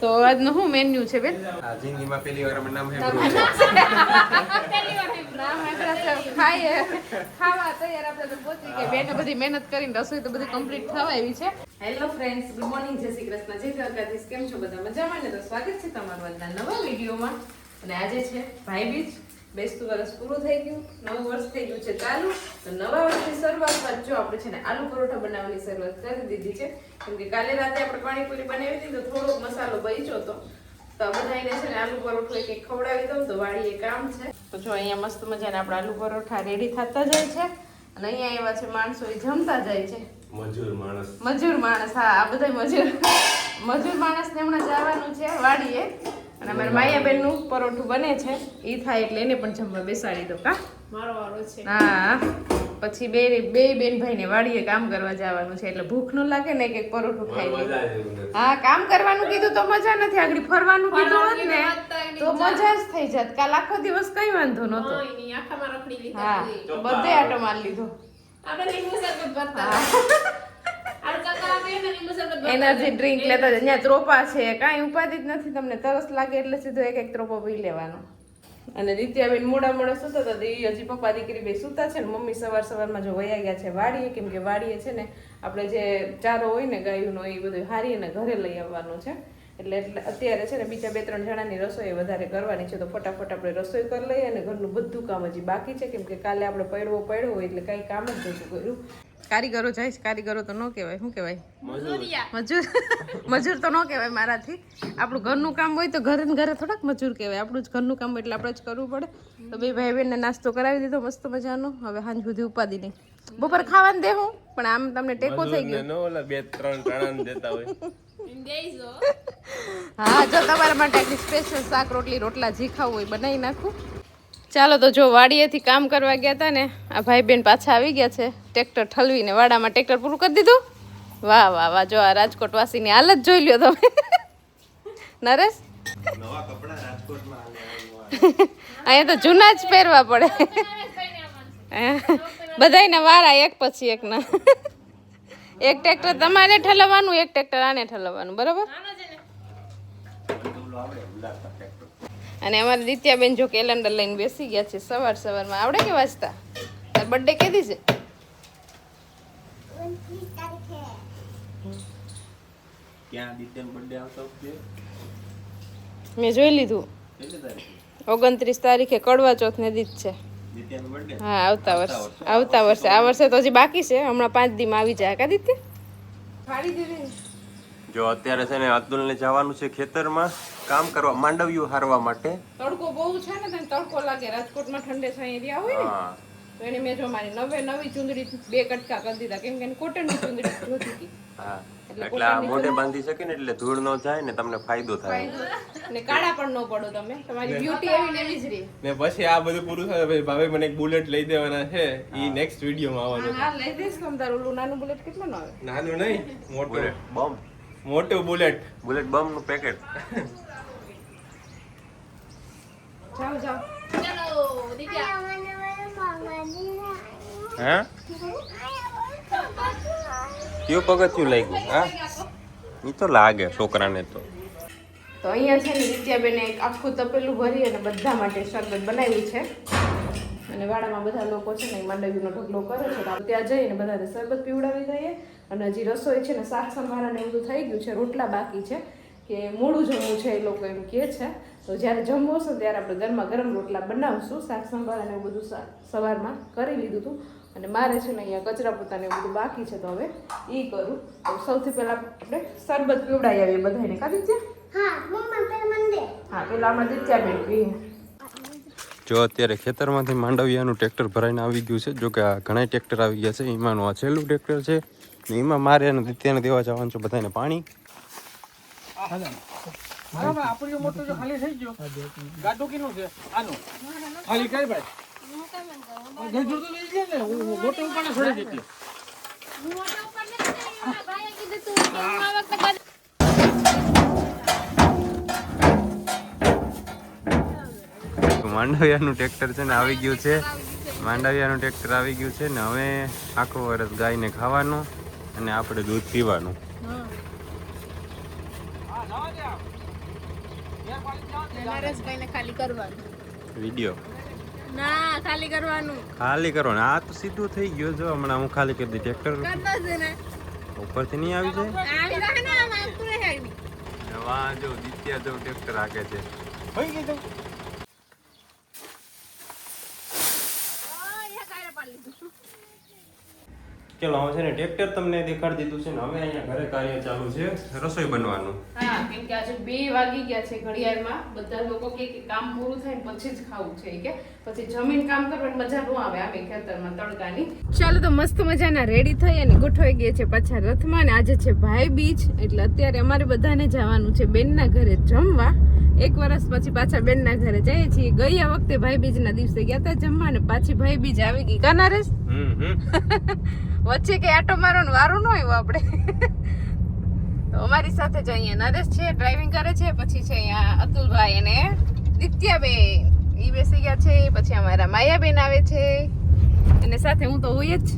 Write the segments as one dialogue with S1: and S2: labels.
S1: તો આજનું શું મેન્યુ છે બેન?
S2: જિંદગીમાં પહેલી વાર નામ
S1: ખાવા તૈયાર આપણે તો પહોંચી ગયા. બેને બધી મહેનત કરીને રસોઈ તો બધી કમ્પ્લીટ થવા આવી છે. હેલો ફ્રેન્ડ્સ, ગુડ મોર્નિંગ, જય શ્રી કૃષ્ણ, જય દ્વારકાધીશ. કેમ છો બધા? મજામાં ને? તો સ્વાગત છે તમારું આજના નવા વિડીયોમાં. અને આજે છે ભાઈબીજ. બેસતું વર્ષ પૂરું થઈ ગયું, નવું વર્ષ થઈ ગયું છે ચાલુ. તો નવા વર્ષની શરૂઆતમાં જો આપણે છે ને આલુ પરોઠા બનાવવાની શરૂઆત કરી દીધી છે. કેમ કે કાલે રાતે આપણે પાણીપુરી બનાવી હતી તો થોડોક મસાલો બચ્યો હતો. તો આ બધાને છે ને આલુ પરોઠું એક ખવડાવી દઉં તો વાળી એ કામ છે. તો જો અહીંયા મસ્ત મજાના આપણા આલુ પરોઠા રેડી થતા જાય છે. અને અહીંયા એવા છે માણસો એ જમતા જાય છે. મજૂર માણસ, હા, આ બધા મજૂર માણસને હમણાં જવાનું છે વાડીએ. અને અમારા માયાબેન નું પરોઠું બને છે, ઈ થાય એટલે એને પણ જમવા બેસાડી દો. કા મારો વારો છે? હા, પછી બે બેન ભાઈને વાડીએ કામ કરવા જવાનું છે એટલે ભૂખ ન લાગે ને એક પરોઠું ખાઈ લે. હા, કામ કરવાનું કીધું તો મજા નથી, આગળ ફરવાનું કીધું હોત ને તો મજા જ થઈ જાત. કાલ આખો દિવસ કઈ વાંધો નતો. હા, બધે આટો મારી લીધો. એનર્જી ડ્રિંક લેતા જાય. ત્યાં ત્રોપા છે, કાંઈ ઉપાધિ જ નથી. તમને તરસ લાગે એટલે સીધો એક ત્રોપો પી લેવાનો. અને દિત્યાબેન મોડા સુતા હતા, હજી પપ્પા દીકરી બે સુતા છે ને મમ્મી સવારમાં જો વયા ગયા છે વાડીએ. કેમ કે વાડીએ છે ને આપણે જે ચારો હોય ને ગાયુંનો એ બધું હારીને ઘરે લઈ આવવાનું છે. એટલે અત્યારે છે ને બીજા 2-3 જણાની રસોઈ વધારે કરવાની છે. તો ફટાફટ આપણે રસોઈ કરી લઈએ અને ઘરનું બધું કામ હજી બાકી છે. કેમ કે કાલે આપણે પડવો હોય એટલે કાંઈ કામ જ નથી કર્યું. કારીગરો જાય છે, કારીગરો તો ન કહેવાય, શું કહેવાય? મજૂર તો ન કહેવાય મારાથી. આપણું ઘરનું કામ હોય તો ઘરે થોડાક મજૂર કહેવાય. આપણું જ ઘરનું કામ એટલે આપણે જ કરવું પડે. તો બે ભાઈ બહેનને નાસ્તો કરાવી દીધો મસ્ત મજાનો. હવે સાંજ સુધી ઉપાધિ નહીં. બપોર ખાવાનું દે હું પણ આમ તમને ટેકો થઈ ગયો.
S2: 2-3 ટાણા દેતા હોય.
S1: હા, જો તમારા માટે સ્પેશિયલ શાક રોટલા જે ખાવું હોય બનાવી નાખું. ચાલો, તો જો વાડીએથી કામ કરવા ગયા હતા ને આ ભાઈ બેન પાછા આવી ગયા છે ટ્રેક્ટર ઠલવીને. વાડામાં ટ્રેક્ટર પૂરું કરી દીધું. વાહ વાહ વાહ, જો આ રાજકોટ વાસીની હાલત જોઈ લ્યો તમે. નરેશ,
S2: નવા કપડા રાજકોટમાં
S1: અહીંયા તો જૂના જ પહેરવા પડે. બધાયના વારા એક પછી એક ના. એક ટ્રેક્ટર તમારે ઠલવવાનું, એક ટ્રેક્ટર આને ઠલવવાનું, બરોબર? અને અમારે દિત્યાબેન જો કેલેન્ડર લઈને બેસી ગયા છે સવારમાં. આવડે કે વાંચતા? તાર બર્થડે કેદી છે? મેં જોઈ લીધું. 29 તારીખે કડવા ચોથ ને દીધ છે. હા, આવતા વર્ષે. આ વર્ષે તો હજી બાકી છે. હમણાં 5 દીમાં આવી જાય. કા દિત્ય?
S2: જો અત્યારે છે ને અતુલ ને જવાનું છે ખેતરમાં કામ કરવા, માંડવ્યું હારવા માટે.
S1: તડકો બહુ છે ને, તડકો લાગે. રાજકોટમાં ઠંડે છાંયે રહ્યા હોય ને તો એને મેં જો મારી નવી ચૂંદડી 2 કટકા કરી દીધા. કેમ કે કોટનની ચૂંદડી જોતી હતી.
S2: હા, એટલે આ મોઢે બાંધી શકે ને એટલે ધૂળ ન જાય ને તમને ફાયદો થાય.
S1: અને કાળા પણ ન પડો તમે. તમારી બ્યુટી એવી ને એવી જ રહે.
S3: ને પછી આ બધું પૂરું થાય પછી ભાવે મને એક બુલેટ લઈ દેવાના છે. ઈ નેક્સ્ટ વિડિયોમાં આવવાનું છે.
S1: હા, લઈ દઈશ તમ તાર. ઓલું નાનું બુલેટ કેટલું આવે?
S3: નાનું નહીં, મોટું
S2: બમ.
S3: મોટું બુલેટ
S2: બમ નું પેકેટ.
S1: જાઓ. ચલો દીકરા.
S2: હે? કયું પગથિયું લાગ્યું? હા, ઈ તો લાગે છોકરાને તો.
S1: તો અહીંયા છે ને દિત્યાબેને એક આખું તપેલું ભરી અને બધા માટે શરબત બનાવ્યું છે. અને વાડામાં બધા લોકો છે ને માંડવીનો ઢગલો કરે છે. તો ત્યાં જઈને બધાને શરબત પીવડાવી દઈએ. અને હજી રસોઈ છે ને શાક સંભારા ને બધું થઈ ગયું છે. રોટલા બાકી છે કે મોડું જમવું છે એ લોકો એમ કહે છે. તો જ્યારે જમવું હશે ત્યારે આપણે ગરમ રોટલા બનાવશું. શાક સંભારા ને એવું બધું સવારમાં કરી લીધું હતું. અને મારે છે ને અહીંયા કચરા પોતાને એવું બધું બાકી છે. તો હવે એ કરું. તો સૌથી પહેલાં આપણે શરબત પીવડાવી આવીએ બધાને. કાઢી છે? હા, પેલા આમાં દિત્યાબેન પીએ.
S2: જો અત્યારે ખેતરમાંથી માંડવિયાનું ટ્રેક્ટર ભરાઈને આવી ગયું છે. જો કે આ ઘણા ટ્રેક્ટર આવી ગયા છે. એમાંનું આ છેલ્લું ટ્રેક્ટર છે. એમાં મારે અને દિત્યાને દેવા જવાનું છે બધાને પાણી.
S3: આપણું મોટું જો ખાલી થઈ ગયો ગાડો કિનો છે આનો ખાલી કઈ ભાઈ ગજુ તો લઈ લે ને મોટો ઉપર છોડી દીધી મોટો ઉપર ને ભાઈ કીધું તું આ વખતે
S2: માંડવિયાનું ટ્રેક્ટર છે ને આવી ગયું છે. માંડવિયાનું ટ્રેક્ટર આવી ગયું છે ને હવે આખો વર્ષ ગાયને ખાવાનું અને આપણે દૂધ પીવાનું.
S3: હા જવા દે આમ યાર પાણી જવા દે
S1: નરેશભાઈને ખાલી કરવાનું.
S2: વિડીયો
S1: ના, ખાલી કરવાનું.
S2: ખાલી કરો ને આ તો સીધું થઈ ગયું જો હમણાં હું ખાલી કરી દી ટ્રેક્ટર
S1: કરતો છે ને.
S2: ઉપરથી નહીં આવી જાય
S1: આવી રહે ને, આમ આવતું રહે આવી.
S2: વાહ જો દિત્યા જો ટ્રેક્ટર આગે છે
S3: હોઈ ગઈ તો
S2: ચલો હવે છે ને ટ્રેક્ટર તમને દેખાડી દીધું છે ને હવે અહીંયા ઘરે કાર્ય ચાલુ છે રસોઈ બનવાનું.
S1: હા, કેમ કે આજે 2 વાગી ગયા છે ઘડિયાળમાં. બધા લોકો કે કામ પૂરું થાય ને પછી જ ખાવું છે કે પછી જમીન કામ કરવાની મજા ન આવે આમે ખેતરમાં તડકાની. ચાલો તો મસ્ત મજાના રેડી થઈ અને ગોઠવાઈ ગયા છે પાછા રથમાં. ને આજે છે ભાઈ બીજ એટલે અત્યારે અમારે બધાને જવાનું છે બેનના ઘરે જમવા. 1 વર્ષ પછી પાછા બેનના ઘરે જઈએ છીએ. ગયા વખતે ભાઈ બીજના દિવસે ગયા હતા જમવા ને પાછી ભાઈ બીજ આવી ગઈ. કાનારેસ વચ્ચે કે આટો મારવાનો વારો ન આવ્યો આપણે. તો અમારી સાથે જ અહીંયા નરેશ છે, ડ્રાઇવિંગ કરે છે. પછી છે અહીંયા અતુલભાઈ અને દિત્યાબેન ઈ બેસી ગયા છે. પછી અમારા માયાબેન આવે છે અને સાથે હું તો હોય જ.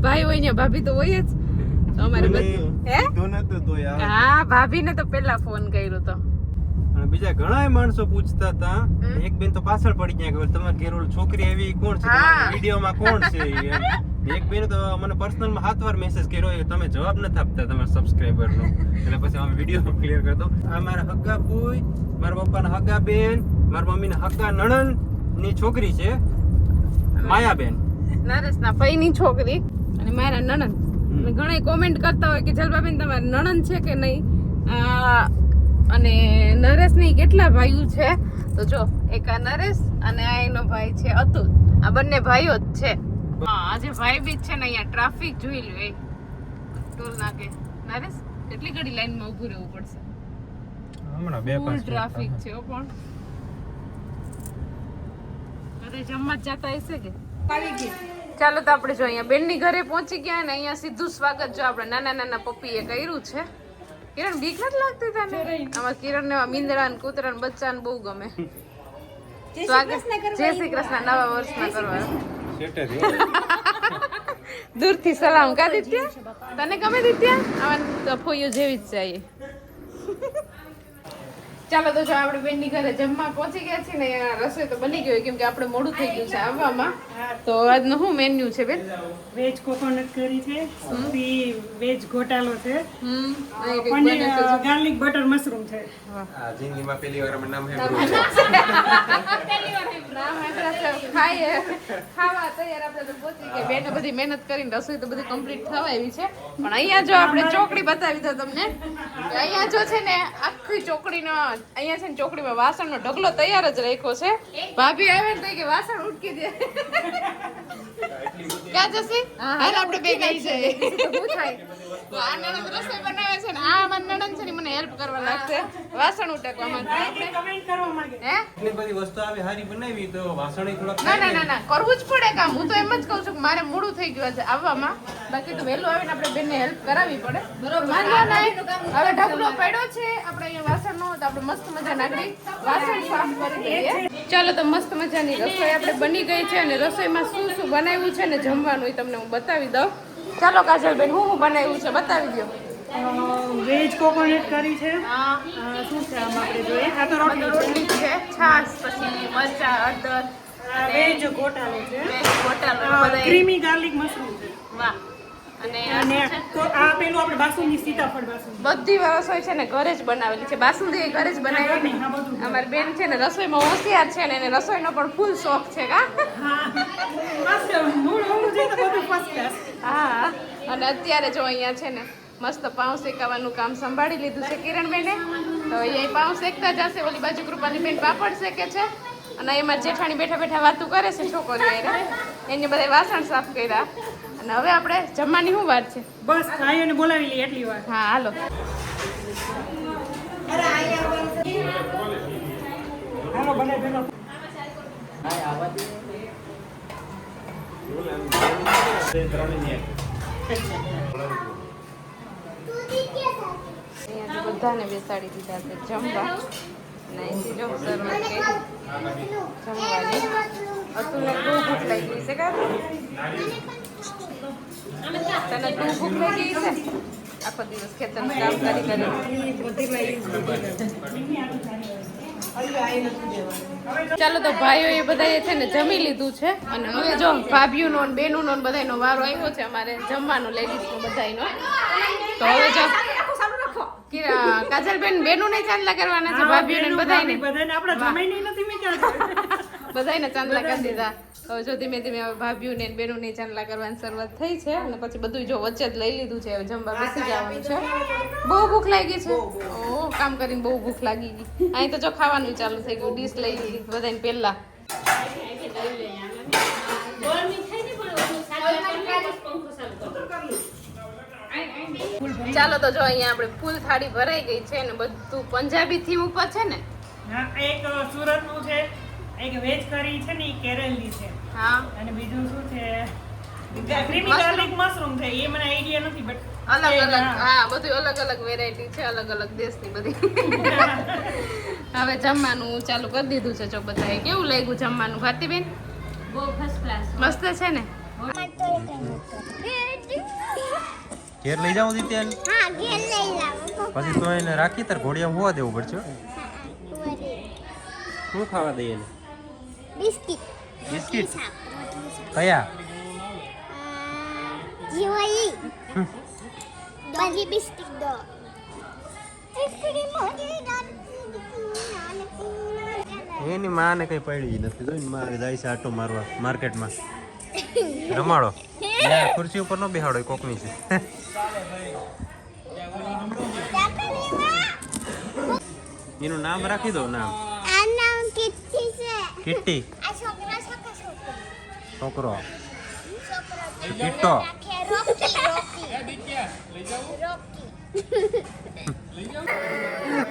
S1: ભાઈ હોય ને ભાભી તો હોય જ. તો અમારે હા, ભાભીને તો પેલા ફોન કર્યો તો.
S2: અને બીજા ઘણા માણસો પૂછતા હતા. એક બેન તો પાછળ પડી ગયા કે તમારી ઘેર ઓલી છોકરી આવી કોણ છે, વિડીયોમાં કોણ છે એમ. એક બેન તો મને પર્સનલમાં 7 વાર મેસેજ કર્યો તમે જવાબ નથી આપતા તમારા સબસ્ક્રાઇબર નો. એટલે પછી અમે વિડીયો ક્લિયર કરતો. આ મારા હગ્ગા ફૂઈ, મારા પપ્પાના હગ્ગા બેન, મારા મમ્મીના હગ્ગા નણંદ ની છોકરી છે માયાબેન,
S1: નરેશના ભાઈની છોકરી અને મારા નણંદ. ઘણા કોમેન્ટ કરતા હોય કે જલબાબેન તમારે નણંદ છે કે નહીં. અને નરેશની કેટલા ભાઈઓ છે તો જો એક આ નરેશ અને આ એનો ભાઈ છે અતુલ. આ બંને ભાઈઓ જ છે. હા, આજે ભાઈ બીજ છે ને અહીંયા ટ્રાફિક જોઈ લો. એ ટોલ નાકે નરેશ કેટલી ઘડી લાઈનમાં ઊભું રહેવું પડશે.
S2: હમણાં 2-5
S1: ટ્રાફિક છે પણ અરે જમવા જ જતા હશે કે આવી ગઈ. ચાલો તો આપણે જો અહીંયા બેનની ઘરે પહોંચી ગયા ને અહીંયા સીધું સ્વાગત જો આપણે નાના નાના પપ્પીએ કર્યું છે. કિરણ બીક નથી લાગતી તને? આમાં કિરણ ને મીંદડા ને કૂતરા ને બચ્ચા ને બહુ ગમે. સ્વાગત જય શ્રી કૃષ્ણ નવા વર્ષમાં કરવાનું. દૂરથી સલામ કા દિત્યા? તને ગમે દિત્યા? આમાં ફોઈઓ જેવી જ છે. ચાલો તો જો આપણે બેનની ઘરે જમવા પહોંચી ગયા છીએ ને રસોઈ તો બની ગઈ કેમ કે આપણે મોડું થઈ ગયું છે આવવામાં. તો આજનું શું મેન્યુ છે બેન?
S4: વેજ કોકોનટ કરી છે, સૂપી વેજ ઘોટાલો છે,
S1: પનીર
S4: ગાર્લિક બટર મશરૂમ છે.
S2: આ જિંદગીમાં પહેલી વાર અમે નામ
S1: ખાવા તૈયાર આપણે તો પહોંચી ગયા. બેને બધી મહેનત કરીને રસોઈ તો બધી કમ્પ્લીટ થવા આવી છે. પણ અહીંયા જો આપણે ચોકડી બતાવી દો તમને. અહીંયા જો છે ને આખી ચોકડીનો અહીંયા છે ને ચોકડીમાં વાસણનો ઢગલો તૈયાર જ રાખ્યો છે. ભાભી આવે ને તો કે વાસણ ઉટકી દે. ક્યાં જશે? હાલ આપણે બે ગઈ છે. શું થાય? આ નણંદ રસોઈ બનાવે છે ને આ મારી નણંદ છે ને મને હેલ્પ કરવા લાગશે વાસણ ઉટકવામાં.
S4: કમેન્ટ કરવા માંગે
S1: હે?
S2: એટલી બધી વસ્તુ આવી હારી બનાવી તો વાસણ થોડા
S1: ના ના ના ના કરવું જ પડે કામ. હું તો એમ જ કહું છું કે મારે મોડું થઈ ગયું છે આવવામાં. બાકી તો વહેલું આવીને આપણે બેનને હેલ્પ કરાવવી પડે. વાંધો નહીં. હવે ઢગલો પડ્યો છે આપણે અહીંયા વાસણ નો તો આપણે મસ્ત મજા નાખી વાસણ સાફ કરી દઈએ. ચાલો તો મસ્ત મજાની રસોઈ આપણે બની ગઈ છે અને રસોઈમાં શું શું બનાવ્યું છે ને જમવાનું એ તમને હું બતાવી દઉં. ચાલો કાજલબેન હું બનાવ્યું છે બતાવી દો.
S4: વેજ કોકોનટ કરી છે.
S1: હા,
S4: શું છે આમ આપણે જોઈએ? આ તો રોટલી
S1: રોટલી છે, છાશ, પછી મરચા, હળદર,
S4: વેજ ઘોટાલો છે,
S1: ગોટાલો બધા.
S4: ક્રીમી ગાર્લિક મશરૂમ છે.
S1: વાહ. અને
S4: અને આ પેલું આપણે બાસુંદી સીતાફળ બાસુંદી.
S1: બધી રસોઈ છે ને ઘરે જ બનાવેલી છે. બાસુંદી ઘરે જ બનાવેલી. અમારી બેન છે ને રસોઈમાં હોશિયાર છે ને એને રસોઈનો પણ ફૂલ શોખ છે કા? હા. અને અત્યારે જો અહીંયા છે ને મસ્ત પાઉં શેકાવાનું કામ સંભાળી લીધું છે કિરણબેને. તો એ પાઉં શેકતા જશે. ઓલી બાજુ કૃપાલી બેન પાપડ શેકે છે અને એમાં જેઠાણી બેઠા બેઠા વાતું કરે છે છોકરીઓ એને બધા વાસણ સાફ કર્યા. અને હવે આપણે જમવાની શું વાત છે?
S4: બસ ભાઈઓને બોલાવી લઈએ એટલી વાર.
S1: હા હાલો.
S4: હાલો બને પેલો
S1: અહીંયા બધાને બેસાડી દીધા છે જમવા. અને અહીંથી જો શરૂઆત કરી જમવાની. અતુલને બહુ ભૂખ લાગી છે કા? તને બહુ ભૂખ લાગી છે? આખો દિવસ ખેતરનું કામ કરી ચાલો તો ભાઈઓ એ બધા છે ને જમી લીધું છે અને હવે જો ભાભીઓનો ને બેનોનો ને બધાનો વારો આવ્યો છે અમારે જમવાનો લેડીઝનો બધાનો તો હવે જો કાજલબેન બેનું ને ચાંદલા કરવાના છે ભાભીઓને બધાને બધાને ચાંદલા કરી દીધા હવે જો ધીમે ધીમે હવે ભાભીઓને બેનુને ચાંદલા કરવાની શરૂઆત થઈ છે અને પછી બધું જો વચ્ચે જ લઈ લીધું છે હવે જમવા બેસી જવાનું છે બહુ ભૂખ લાગી છે ઓહ કામ કરીને બહુ ભૂખ લાગી ગઈ અહીં તો જો ખાવાનું ચાલુ થઈ ગયું ડીશ લઈ લીધી બધાને પહેલા ચાલો તો જો અહીંયા આપણે ફૂલ થાળી ભરાઈ ગઈ છે ને બધું પંજાબી થીમ ઉપર છે ને
S4: એક સુરત નું છે એક વેજ કરી છે ને કેરળની છે
S1: હા
S4: અને બીજું શું છે ક્રીમી ગાર્લિક મશરૂમ છે એ મને આઈડિયા નથી બટ
S1: અલગ અલગ હા બધું અલગ અલગ વેરાયટી છે અલગ અલગ દેશની બધી હવે જમવાનું ચાલુ કરી દીધું છે જો બધાએ કેવું લાગ્યું જમવાનું ભારતીબેન
S5: બહુ ફર્સ્ટ ક્લાસ
S1: મસ્ત છે ને
S2: ઘેર લઈ જાઉં દીત્યાન
S6: હા ઘેર લઈ લાવો
S2: પછી તો એને રાખી તાર ઘોડિયા હોવા દેવું પડશે શું ખાવા દઈએ એને
S6: બિસ્કિટ
S2: બિસ્કિટ કયા
S6: જીવાઈ બધી બિસ્કિટ દો
S2: એની માને કઈ પડી નથી જોઈને માં જાય છે આટો મારવા માર્કેટમાં રમાડો ખુરશી ઉપર નો બેહાડો કોકની છે એનું નામ રાખી દો નામ
S6: આ નામ કિટ્ટી છે
S2: કિટ્ટી
S6: આ છોકરો
S2: છોકરો
S6: છોકરો
S2: કિટ્ટો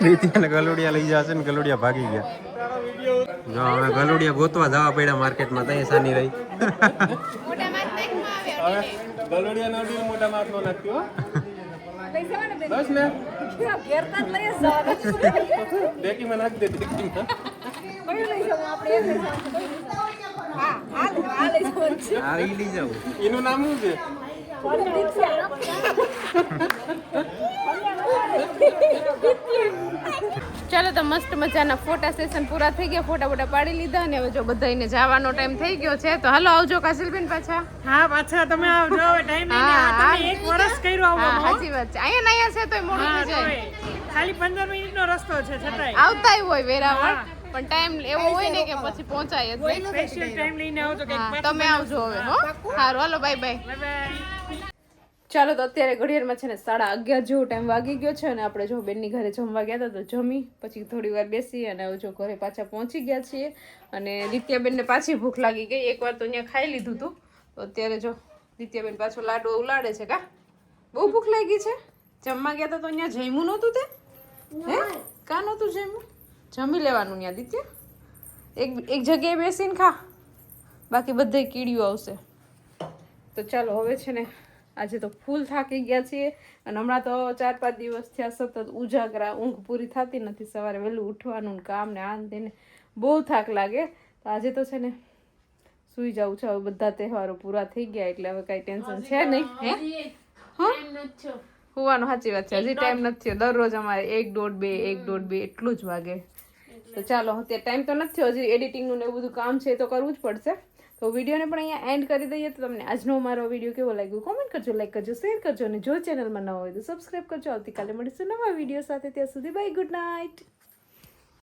S2: રીતિયાને ગલુડિયા લઈ જશે ને ગલુડિયા ભાગી ગયા જો હવે ગલુડિયા ગોતવા જવા પડ્યા માર્કેટમાં તઈ સાની રહી
S3: ગલોડિયા નો ડીલ મોટા માથ નો નાખ્યો બસ ને ડેકી માં નાખી દે ડેકીમાં
S2: આ ઈ લઈ જાવ
S3: એનું નામ શું છે
S1: ચાલો તો મસ્ત મજાના ફોટા સેશન પૂરા થઈ ગયા ફોટા બોટા પાડી લીધા અને હવે જો બધાને જવાનો ટાઈમ થઈ ગયો છે તો હાલો આવજો કાજલબેન પાછા
S4: હા પાછા તમે આવજો હવે ટાઈમ
S1: હા,
S4: નહીં
S1: હા.
S4: તમે એક વર્ષ કર્યું
S1: હા
S4: આવવામાં
S1: સાચી વાત છે અહીંયા નયા છે તોય મોડું થઈ જાય
S4: ખાલી 15 મિનિટનો રસ્તો છે છતાંય
S1: આવતાય હોય વેરાવળ પણ ટાઈમ એવો હોય ને કે પછી પહોંચાય જ નહીં
S4: સ્પેશિયલ ટાઈમ લઈને આવજો કે
S1: હા, તમે આવજો હવે હો સારું હાલો બાય બાય
S4: બાય
S1: ચાલો તો અત્યારે ઘડિયાળમાં છે ને 11:30 જેવો ટાઈમ વાગી ગયો છે અને આપણે જો બેનની ઘરે જમવા ગયા હતા તો જમી પછી થોડી વાર બેસી અને હવે જો ઘરે પાછા પહોંચી ગયા છીએ અને દિત્યાબેનને પાછી ભૂખ લાગી ગઈ એકવાર તો અહીંયા ખાઈ લીધું હતું તો અત્યારે જો દિત્યાબેન પાછો લાડુ ઉલાડે છે કા બહુ ભૂખ લાગી છે જમવા ગયા હતા તો અહીંયા જમ્યું નહોતું તે હે કા નહોતું જમ્યું જમી લેવાનું ત્યાં દિત્યા એક જગ્યાએ બેસીને ખા બાકી બધે કીડીઓ આવશે તો ચાલો હવે છે ને આજે તો ફૂલ થાકી ગયા છીએ અને હમણાં તો 4-5 દિવસ થયા સતત ઉજાગરા ઊંઘ પૂરી થતી નથી સવારે વહેલું ઉઠવાનું કામ ને આ તેને બહુ થાક લાગે તો આજે તો છે ને સૂઈ જવું છે હવે બધા તહેવારો પૂરા થઈ ગયા એટલે હવે કાંઈ ટેન્શન છે નહીં હે હા હોવાનો સાચી વાત છે હજી ટાઈમ નથી થયો દરરોજ અમારે 1:30 એટલું જ વાગે તો ચાલો અત્યારે ટાઈમ તો નથી થયો હજી એડિટિંગનું ને એવું બધું કામ છે તો કરવું જ પડશે તો વિડીયોને પણ અહીંયા એન્ડ કરી દઈએ તો તમને આજનો મારો વિડીયો કેવો લાગ્યો કોમેન્ટ કરજો લાઈક કરજો શેર કરજો અને જો ચેનલમાં નવા હોય તો સબસ્ક્રાઈબ કરજો આવતીકાલે મળીશું નવા વિડીયો સાથે ત્યાં સુધી બાય ગુડ નાઇટ